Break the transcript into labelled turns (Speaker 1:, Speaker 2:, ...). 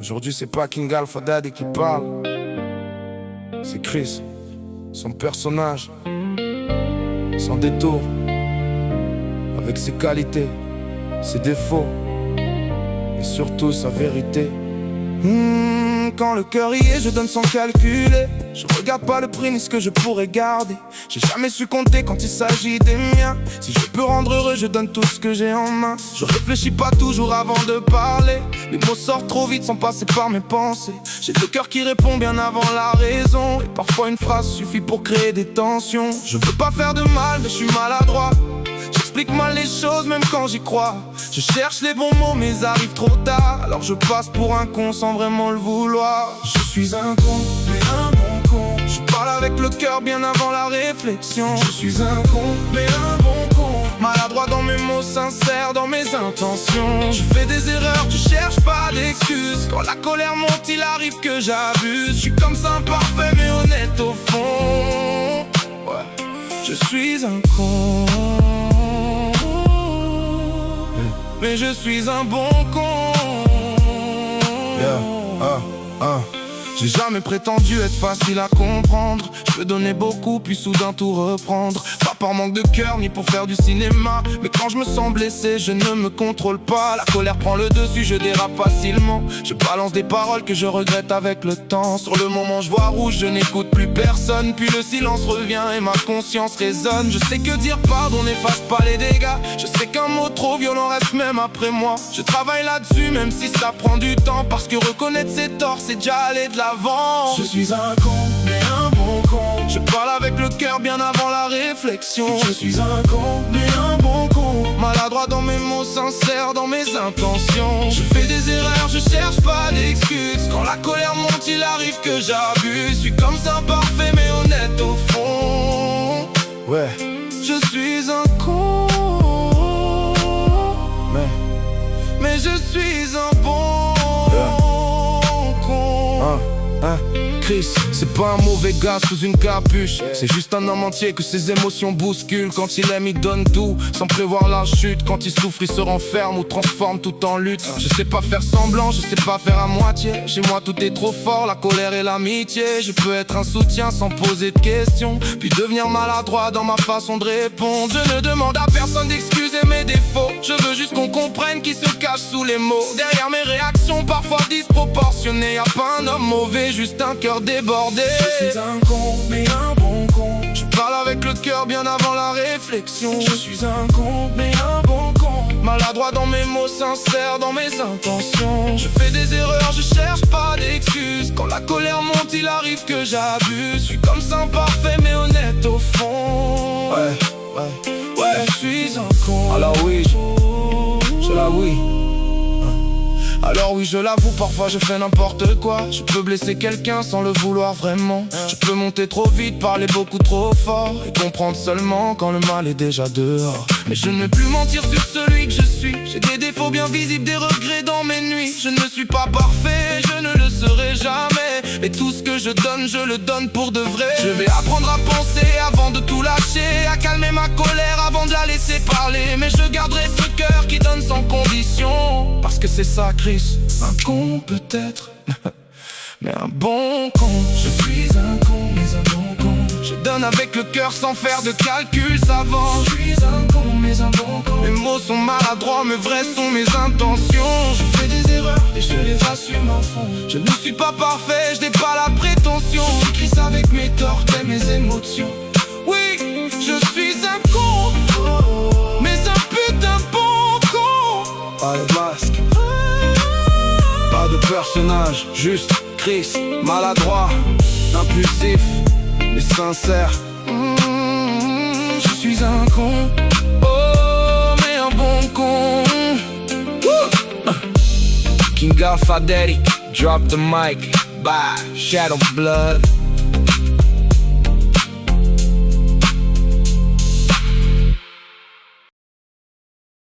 Speaker 1: Aujourd'hui c'est pas King Alpha Daddy qui parle, c'est Chris, son personnage, sans détour, avec ses qualités, ses défauts, et surtout sa vérité. Quand le cœur y est, je donne sans calculer. Je regarde pas le prix ni ce que je pourrais garder. J'ai jamais su compter quand il s'agit des miens. Si je peux rendre heureux, je donne tout ce que j'ai en main. Je réfléchis pas toujours avant de parler. Les mots sortent trop vite sans passer par mes pensées. J'ai le cœur qui répond bien avant la raison. Et parfois une phrase suffit pour créer des tensions. Je veux pas faire de mal, mais je suis maladroit. J'explique mal les choses même quand j'y crois. Je cherche les bons mots mais arrive trop tard. Alors je passe pour un con sans vraiment le vouloir. Je suis un con, mais un bon con. Je parle avec le cœur bien avant la réflexion. Je suis un con, mais un bon con. Maladroit dans mes mots, sincère dans mes intentions. Je fais des erreurs, je cherche pas d'excuses. Quand la colère monte, il arrive que j'abuse. Je suis comme ça imparfait mais honnête au fond. Ouais, je suis un con, mais je suis un bon con. J'ai jamais prétendu être facile à comprendre. Je peux donner beaucoup puis soudain tout reprendre. Pas par manque de cœur ni pour faire du cinéma, mais quand je me sens blessé, je ne me contrôle pas. La colère prend le dessus, je dérape facilement. Je balance des paroles que je regrette avec le temps. Sur le moment je vois rouge, je n'écoute plus personne. Puis le silence revient et ma conscience résonne. Je sais que dire pardon n'efface pas les dégâts. Je sais qu'un mot trop violent reste même après moi. Je travaille là-dessus même si ça prend du temps, parce que reconnaître ses torts c'est déjà aller de l'avant. Je suis un con, mais un bon con. Je parle avec le cœur bien avant la réflexion. Je suis un con, mais un bon con. Maladroit dans mes mots, sincère dans mes intentions. Je fais des erreurs, je cherche pas d'excuses. Quand la colère monte, il arrive que j'abuse. Je suis comme ça imparfait mais honnête au fond. Ouais, je suis un con, mais je suis un bon con. Chris, c'est pas un mauvais gars sous une capuche. C'est juste un homme entier que ses émotions bousculent. Quand il aime, il donne tout, sans prévoir la chute. Quand il souffre, il se renferme ou transforme tout en lutte. Je sais pas faire semblant, je sais pas faire à moitié. Chez moi tout est trop fort, la colère et l'amitié. Je peux être un soutien sans poser de questions, puis devenir maladroit dans ma façon de répondre. Je ne demande à personne d'excuser mes défauts. Je veux juste qu'on comprenne qui se cache sous les mots. Derrière mes réactions parfois disproportionnées, y'a pas un homme mauvais, juste un cœur débordé. Je suis un con, mais un bon con. Je parle avec le cœur bien avant la réflexion. Je suis un con, mais un bon con. Maladroit dans mes mots, sincère dans mes intentions. Je fais des erreurs, je cherche pas d'excuses. Quand la colère monte, il arrive que j'abuse. Je suis comme ça imparfait mais honnête au fond. Ouais, je suis un con. Alors oui, je l'avoue. Alors oui, je l'avoue, parfois je fais n'importe quoi. Je peux blesser quelqu'un sans le vouloir vraiment. Je peux monter trop vite, parler beaucoup trop fort, et comprendre seulement quand le mal est déjà dehors. Mais je ne veux plus mentir sur celui que je suis. J'ai des défauts bien visibles, des regrets dans mes nuits. Je ne suis pas parfait, je ne le serai jamais. Mais tout ce que je le donne pour de vrai. Je vais apprendre à penser avant de tout lâcher, à calmer ma colère avant de la laisser parler. Mais je garderai ce cœur qui donne sans condition, parce que c'est ça, Chris. Un con peut-être, mais un bon con. Je suis un con, mais un bon con. Je donne avec le cœur sans faire de calcul savant. Je suis un con, mais un bon con. Mes mots sont maladroits, mais vrais sont mes intentions. Je fais des erreurs et je les assume à fond. Je ne suis pas parfait, je n'ai pas la prétention. J'écris ça avec mes torts et mes émotions. Oui, je suis un con, mais un putain bon con. Pas de masque, pas de personnage, juste Chris, maladroit, impulsif, mais sincère. Je suis un con, oh mais un bon con. King Alpha Daddy, drop the mic, bye, Shadow Blood.